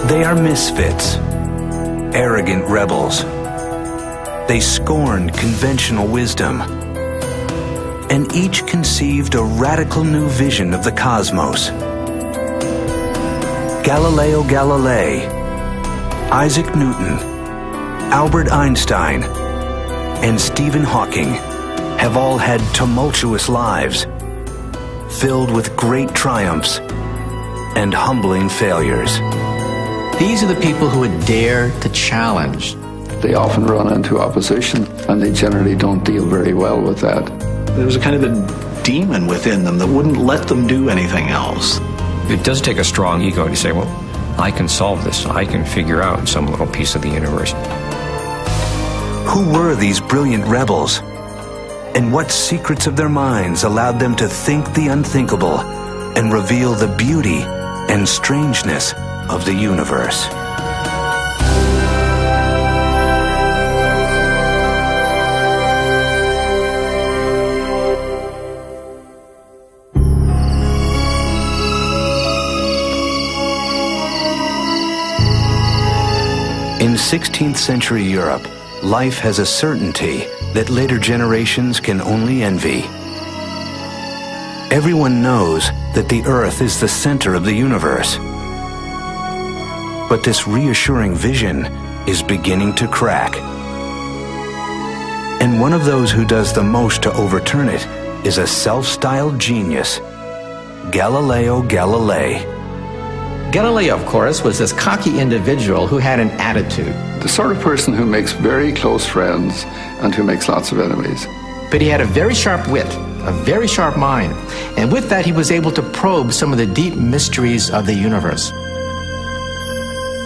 They are misfits, arrogant rebels. They scorned conventional wisdom, and each conceived a radical new vision of the cosmos. Galileo Galilei, Isaac Newton, Albert Einstein, and Stephen Hawking have all had tumultuous lives, filled with great triumphs and humbling failures. These are the people who would dare to challenge. They often run into opposition, and they generally don't deal very well with that. There was a kind of a demon within them that wouldn't let them do anything else. It does take a strong ego to say, well, I can solve this. I can figure out some little piece of the universe. Who were these brilliant rebels? And what secrets of their minds allowed them to think the unthinkable and reveal the beauty and strangeness of the universe? In 16th century Europe, life has a certainty that later generations can only envy. Everyone knows that the Earth is the center of the universe. But this reassuring vision is beginning to crack. And one of those who does the most to overturn it is a self-styled genius, Galileo Galilei. Galileo, of course, was this cocky individual who had an attitude. The sort of person who makes very close friends and who makes lots of enemies. But he had a very sharp wit, a very sharp mind, and with that he was able to probe some of the deep mysteries of the universe.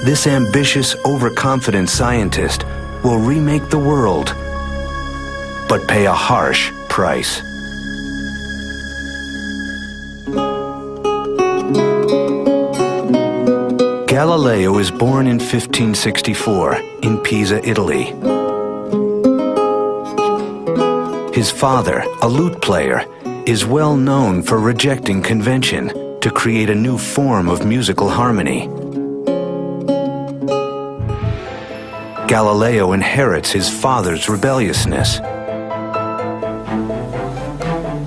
This ambitious, overconfident scientist will remake the world, but pay a harsh price. Galileo is born in 1564 in Pisa, Italy. His father, a lute player, is well known for rejecting convention to create a new form of musical harmony. Galileo inherits his father's rebelliousness.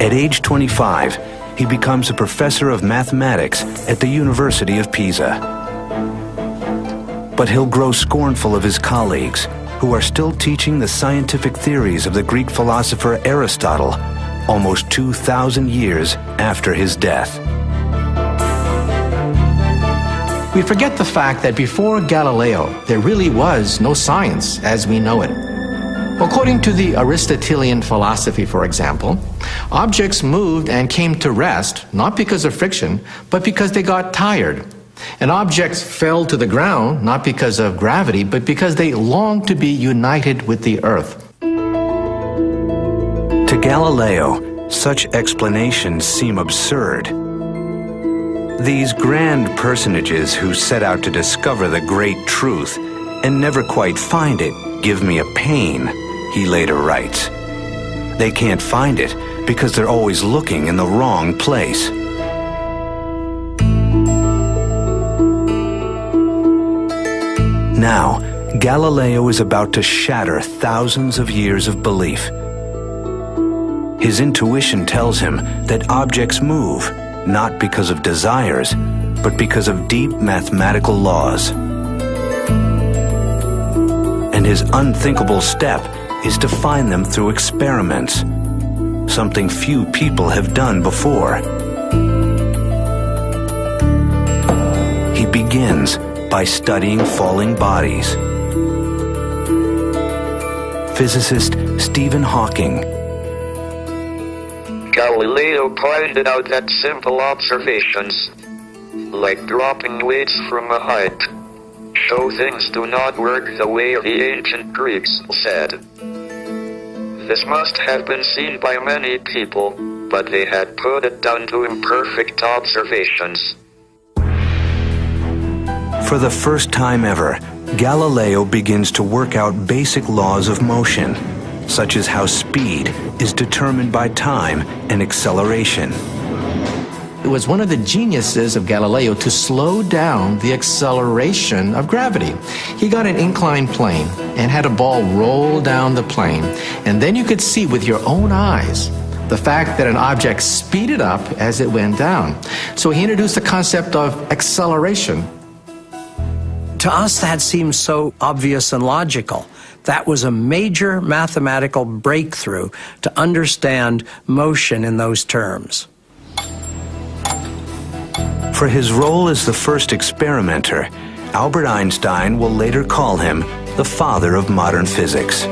At age 25, he becomes a professor of mathematics at the University of Pisa. But he'll grow scornful of his colleagues, who are still teaching the scientific theories of the Greek philosopher Aristotle, almost 2,000 years after his death. We forget the fact that before Galileo, there really was no science as we know it. According to the Aristotelian philosophy, for example, objects moved and came to rest, not because of friction, but because they got tired. And objects fell to the ground, not because of gravity, but because they longed to be united with the earth. To Galileo, such explanations seem absurd. These grand personages who set out to discover the great truth and never quite find it give me a pain, he later writes. They can't find it because they're always looking in the wrong place. Now, Galileo is about to shatter thousands of years of belief. His intuition tells him that objects move, not because of desires, but because of deep mathematical laws. And his unthinkable step is to find them through experiments, something few people have done before. He begins by studying falling bodies. Physicist Stephen Hawking. Galileo pointed out that simple observations, like dropping weights from a height, show things do not work the way the ancient Greeks said. This must have been seen by many people, but they had put it down to imperfect observations. For the first time ever, Galileo begins to work out basic laws of motion, such as how speed is determined by time and acceleration. It was one of the geniuses of Galileo to slow down the acceleration of gravity. He got an inclined plane and had a ball roll down the plane, and then you could see with your own eyes the fact that an object speeded up as it went down. So he introduced the concept of acceleration. To us, that seems so obvious and logical. That was a major mathematical breakthrough to understand motion in those terms. For his role as the first experimenter, Albert Einstein will later call him the father of modern physics.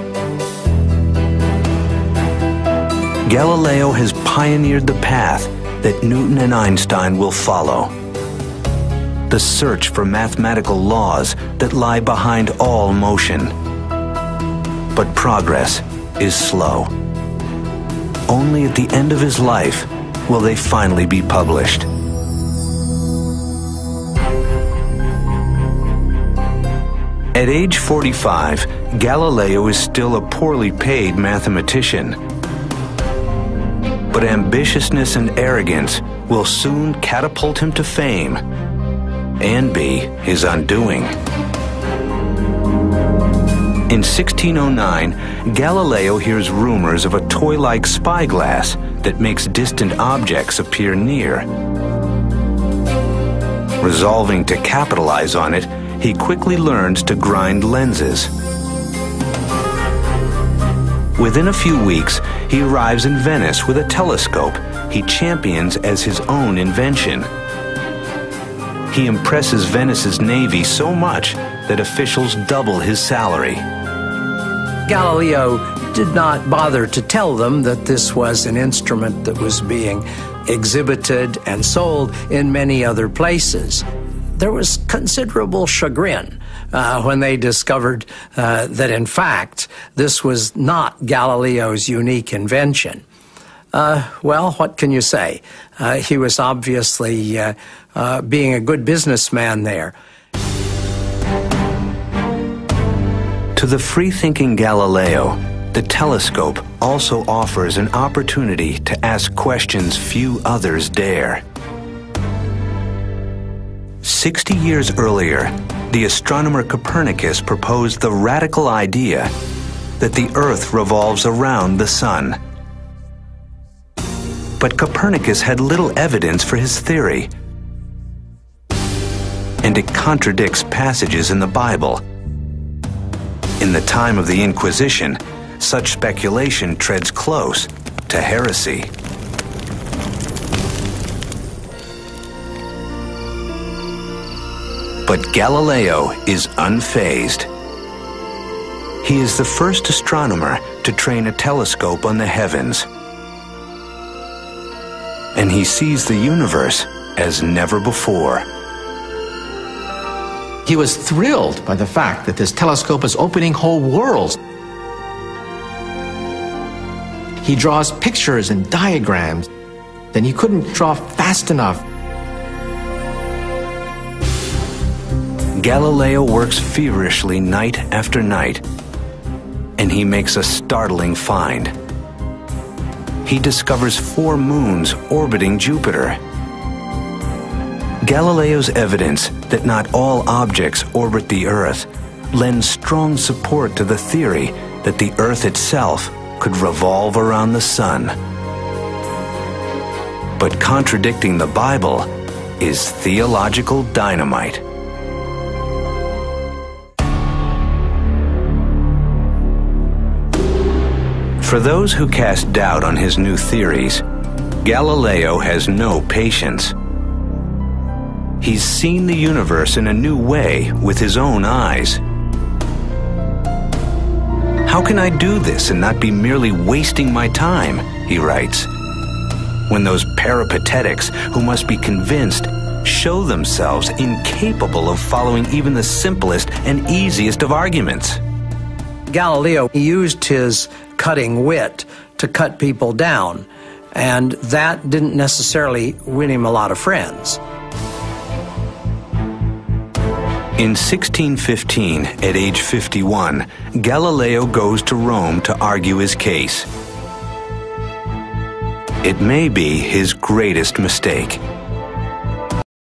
Galileo has pioneered the path that Newton and Einstein will follow. The search for mathematical laws that lie behind all motion. But progress is slow. Only at the end of his life will they finally be published. At age 45, Galileo is still a poorly paid mathematician. But ambitiousness and arrogance will soon catapult him to fame and be his undoing. In 1609, Galileo hears rumors of a toy-like spyglass that makes distant objects appear near. Resolving to capitalize on it, he quickly learns to grind lenses. Within a few weeks, he arrives in Venice with a telescope he champions as his own invention. He impresses Venice's navy so much that officials double his salary. Galileo did not bother to tell them that this was an instrument that was being exhibited and sold in many other places. There was considerable chagrin when they discovered that, in fact, this was not Galileo's unique invention. Well, what can you say? He was obviously being a good businessman there. To the free-thinking Galileo, the telescope also offers an opportunity to ask questions few others dare. 60 years earlier, the astronomer Copernicus proposed the radical idea that the Earth revolves around the Sun. But Copernicus had little evidence for his theory, and it contradicts passages in the Bible. In the time of the Inquisition, such speculation treads close to heresy. But Galileo is unfazed. He is the first astronomer to train a telescope on the heavens. And he sees the universe as never before. He was thrilled by the fact that this telescope is opening whole worlds. He draws pictures and diagrams, then he couldn't draw fast enough. Galileo works feverishly night after night, and he makes a startling find. He discovers 4 moons orbiting Jupiter. Galileo's evidence that not all objects orbit the Earth lends strong support to the theory that the Earth itself could revolve around the Sun. But contradicting the Bible is theological dynamite. For those who cast doubt on his new theories, Galileo has no patience. He's seen the universe in a new way with his own eyes. How can I do this and not be merely wasting my time, he writes, when those peripatetics who must be convinced show themselves incapable of following even the simplest and easiest of arguments. Galileo used his cutting wit to cut people down, and that didn't necessarily win him a lot of friends. In 1615, at age 51, Galileo goes to Rome to argue his case. It may be his greatest mistake.